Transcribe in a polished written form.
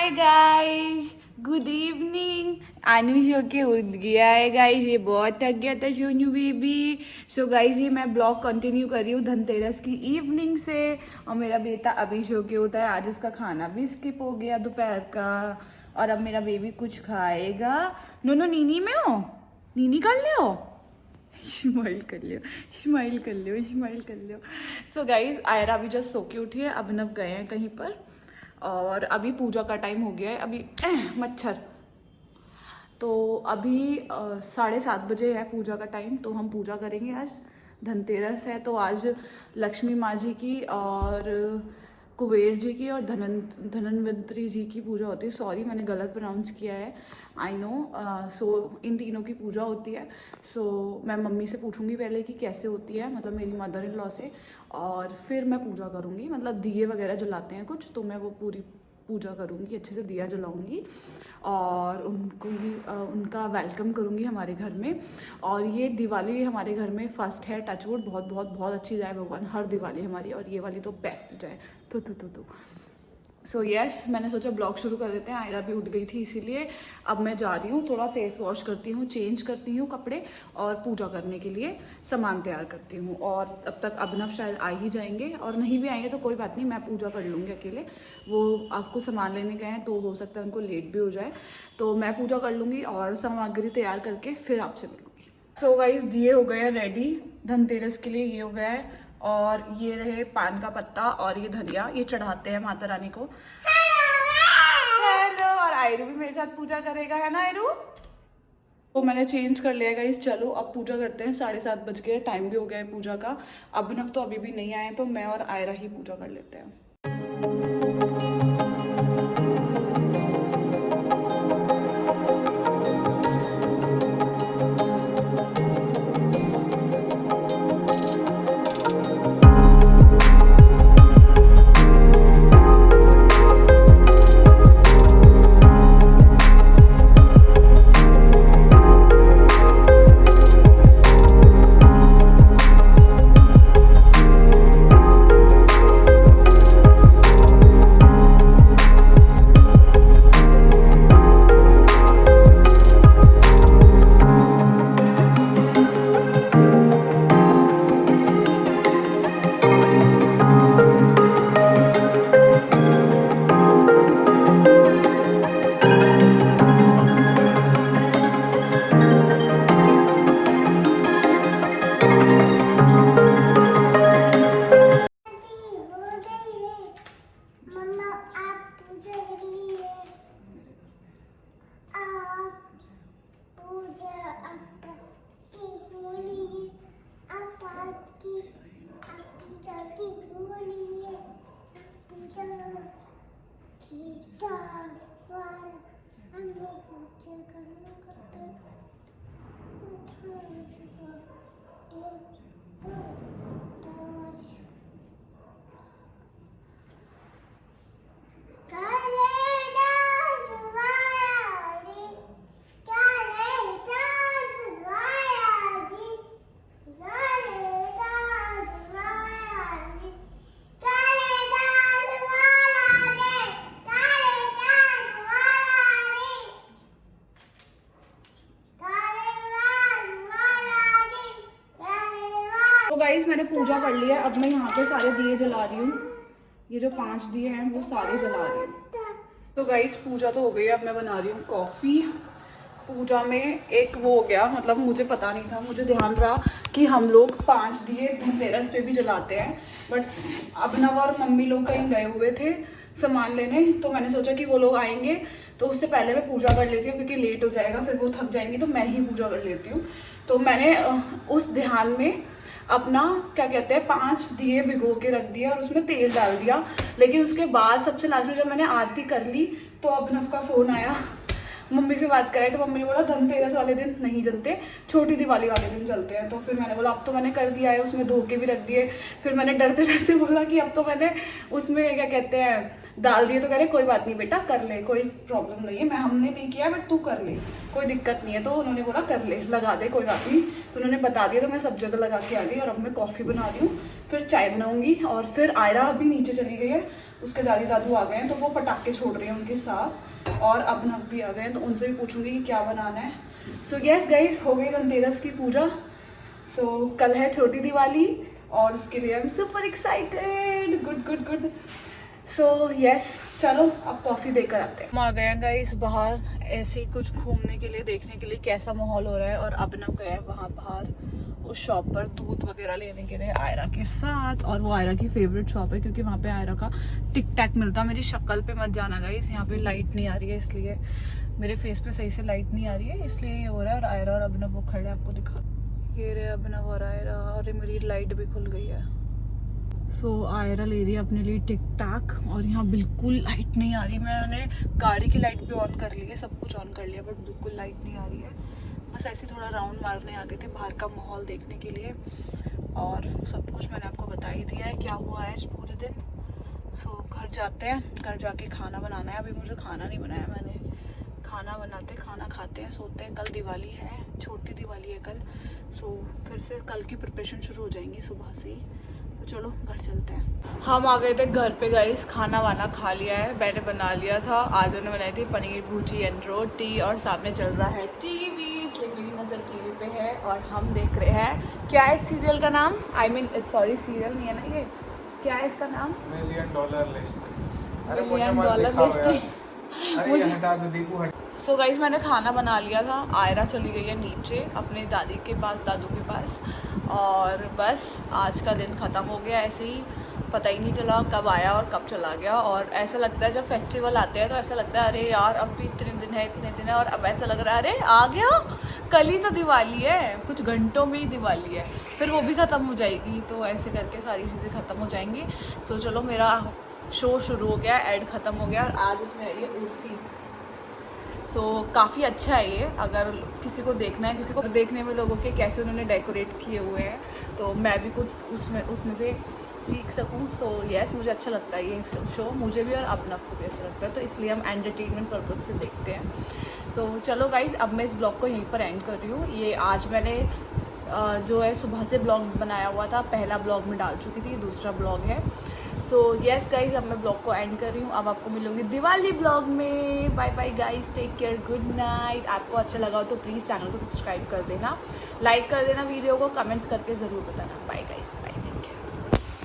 हाय guys, good evening. आनुष होके उठ गया है गाइस, ये बहुत थक गया था सोनू बेबी। सो गाइस ये मैं ब्लॉग कंटिन्यू कर रही हूँ धनतेरस की इवनिंग से। और मेरा बेटा अभी सो के होता है, आज इसका खाना भी स्किप हो गया दोपहर का। और अब मेरा बेबी कुछ खाएगा। नो नीनी में हो, नीनी कर ले हो, स्माइल कर लियो, स्माइल कर लियो, स्माइल कर लियो। सो गाइज आयरा अभी जस्ट सो के उठी है, अभिनव गए हैं कहीं पर। और अभी पूजा का टाइम हो गया है। अभी मच्छर तो अभी 7:30 बजे है पूजा का टाइम। तो हम पूजा करेंगे, आज धनतेरस है। तो आज लक्ष्मी माँ जी की और कुबेर जी की और धनवंतरी जी की पूजा होती है। सॉरी मैंने गलत प्रोनाउंस किया है, आई नो। सो इन तीनों की पूजा होती है। सो मैं मम्मी से पूछूंगी पहले कि कैसे होती है, मतलब मेरी मदर इन लॉ से, और फिर मैं पूजा करूँगी। मतलब दिए वगैरह जलाते हैं कुछ, तो मैं वो पूरी पूजा करूँगी, अच्छे से दिया जलाऊँगी और उनको ही उनका वेलकम करूँगी हमारे घर में। और ये दिवाली हमारे घर में फर्स्ट है, टचवुड, बहुत बहुत बहुत अच्छी जाए भगवान, हर दिवाली हमारी, और ये वाली तो बेस्ट जाए। तो सो यस, मैंने सोचा ब्लॉग शुरू कर देते हैं। आयरा भी उठ गई थी, इसीलिए अब मैं जा रही हूँ, थोड़ा फेस वॉश करती हूँ, चेंज करती हूँ कपड़े, और पूजा करने के लिए सामान तैयार करती हूँ। और अब तक अभिनव शायद आ ही जाएंगे, और नहीं भी आएंगे तो कोई बात नहीं, मैं पूजा कर लूँगी अकेले। वो आपको सामान लेने गए हैं तो हो सकता है उनको लेट भी हो जाए, तो मैं पूजा कर लूँगी और सामग्री तैयार करके फिर आपसे मिलूँगी। सो गाइस दिए हो गए हैं रेडी धनतेरस के लिए, ये हो गया है। और ये रहे पान का पत्ता और ये धनिया, ये चढ़ाते हैं माता रानी को। हेलो, और आयरू भी मेरे साथ पूजा करेगा, है ना आयरू? तो मैंने चेंज कर लिया गाइस, चलो अब पूजा करते हैं। 7:30 बज गए, टाइम भी हो गया है पूजा का। अभिनव तो अभी भी नहीं आए, तो मैं और आयरा ही पूजा कर लेते हैं। तो गाइस मैंने पूजा कर लिया, अब मैं यहाँ पे सारे दिए जला रही हूँ। ये जो 5 दिए हैं वो सारे जला रही हूँ। तो गाइस पूजा तो हो गई है, अब मैं बना रही हूँ कॉफ़ी। पूजा में एक वो हो गया, मतलब मुझे पता नहीं था, मुझे ध्यान रहा कि हम लोग 5 दिए धनतेरस पे भी जलाते हैं। बट अभिनव और मम्मी लोग कहीं गए हुए थे सामान लेने, तो मैंने सोचा कि वो लोग आएंगे तो उससे पहले मैं पूजा कर लेती हूँ, क्योंकि लेट हो जाएगा, फिर वो थक जाएंगी, तो मैं ही पूजा कर लेती हूँ। तो मैंने उस ध्यान में अपना क्या कहते हैं 5 दिए भिगो के रख दिया और उसमें तेल डाल दिया। लेकिन उसके बाद सबसे लास्ट में जब मैंने आरती कर ली तो अभिनव का फ़ोन आया, मम्मी से बात कराई, तो मम्मी ने बोला धनतेरस वाले दिन नहीं जलते, छोटी दिवाली वाले दिन चलते हैं। तो फिर मैंने बोला अब तो मैंने कर दिया है, उसमें धो के भी रख दिए। फिर मैंने डरते डरते बोला कि अब तो मैंने उसमें क्या कहते हैं डाल दिए, तो कह रहे कोई बात नहीं बेटा कर ले, कोई प्रॉब्लम नहीं है, मैं हमने नहीं किया बट तू कर ले, कोई दिक्कत नहीं है। तो उन्होंने बोला कर ले, लगा दे, कोई बात नहीं। तो उन्होंने बता दिया, तो मैं सब जगह लगा के आ गई। और अब मैं कॉफ़ी बना रही हूँ, फिर चाय बनाऊंगी, और फिर आयरा अभी नीचे चली गई है, उसके दादी दादू आ गए हैं तो वो पटाखे छोड़ रहे हैं उनके साथ, और अभिनव भी आ गए हैं तो उनसे भी पूछूंगी कि क्या बनाना है। सो यस गाइज, हो गई धनतेरस की पूजा। सो कल है छोटी दिवाली और उसके लिए I am super excited. Good good good. So yes, चलो अब कॉफ़ी देकर आते हैं। हम आ गए हैं गाइस बाहर, ऐसे ही कुछ घूमने के लिए, देखने के लिए कैसा माहौल हो रहा है। और अभिनव गए हैं वहाँ बाहर उस शॉप पर दूध वगैरह लेने के लिए आयरा के साथ, और वो आयरा की फेवरेट शॉप है क्योंकि वहाँ पे आयरा का टिक टैक मिलता है। मेरी शक्ल पे मत जाना गाइस, यहाँ पे लाइट नहीं आ रही है, इसलिए मेरे फेस पे सही से लाइट नहीं आ रही है, इसलिए ये हो रहा है। और आयरा और अभिनव वो खड़े हैं, आपको दिखा, ये रहे अभिनव और आयरा, और मेरी लाइट भी खुल गई है। सो आयरा ले रही है अपने लिए टिक टाक, और यहाँ बिल्कुल लाइट नहीं आ रही। मैंने गाड़ी की लाइट भी ऑन कर ली है, सब कुछ ऑन कर लिया, बट बिल्कुल लाइट नहीं आ रही है। बस ऐसे थोड़ा राउंड मारने आ गए थे बाहर का माहौल देखने के लिए, और सब कुछ मैंने आपको बता ही दिया है क्या हुआ है आज पूरे दिन। सो घर जाते हैं, घर जाके खाना बनाना है। अभी मुझे खाना नहीं बनाया मैंने, खाना बनाते, खाना खाते हैं, सोते हैं। कल दिवाली है, छोटी दिवाली है कल। सो फिर से कल की प्रिपरेशन शुरू हो जाएंगी सुबह से ही। तो चलो घर चलते हैं। हम आ गए थे घर पे गाइस, खाना वाना खा लिया है, मैंने बना लिया था। आज मैंने बनाई थी पनीर भुर्जी एंड रोटी, और सामने चल रहा है टीवी, इसलिए मेरी नज़र टीवी पे है। और हम देख रहे हैं, क्या है सीरियल का नाम, आई मीन सॉरी सीरियल नहीं है ना ये, क्या है इसका नाम, $1 मिलियन लिस्ट। $1 million list. मुझे सो गाइस मैंने खाना बना लिया था। आयरा चली गई है नीचे अपने दादी के पास, दादू के पास, और बस आज का दिन ख़त्म हो गया ऐसे ही, पता ही नहीं चला कब आया और कब चला गया। और ऐसा लगता है जब फेस्टिवल आते हैं तो ऐसा लगता है अरे यार अब भी इतने दिन है, इतने दिन है, और अब ऐसा लग रहा है अरे आ गया, कल ही तो दिवाली है, कुछ घंटों में ही दिवाली है, फिर वो भी ख़त्म हो जाएगी। तो ऐसे करके सारी चीज़ें ख़त्म हो जाएंगी। सो चलो मेरा शो शुरू हो गया, ऐड ख़त्म हो गया, और आज इसमें आई है उर्फी। सो काफ़ी अच्छा है ये, अगर किसी को देखना है, किसी को देखने में लोगों के कैसे उन्होंने डेकोरेट किए हुए हैं, तो मैं भी कुछ उसमें से सीख सकूं। सो यस, मुझे अच्छा लगता है ये शो, मुझे भी और अभिनव को भी अच्छा लगता है, तो इसलिए हम एंटरटेनमेंट पर्पज़ से देखते हैं। सो चलो गाइज, अब मैं इस ब्लॉग को यहीं पर एंड कर रही हूँ। ये आज मैंने जो है सुबह से ब्लॉग बनाया हुआ था, पहला ब्लॉग में डाल चुकी थी, दूसरा ब्लॉग है। सो यस गाइज, अब मैं ब्लॉग को एंड कर रही हूँ। अब आपको मिलूंगी दिवाली ब्लॉग में। Bye bye guys, take care, good night. आपको अच्छा लगा हो तो प्लीज़ चैनल को सब्सक्राइब कर देना, लाइक कर देना वीडियो को, कमेंट्स करके ज़रूर बताना। Bye guys.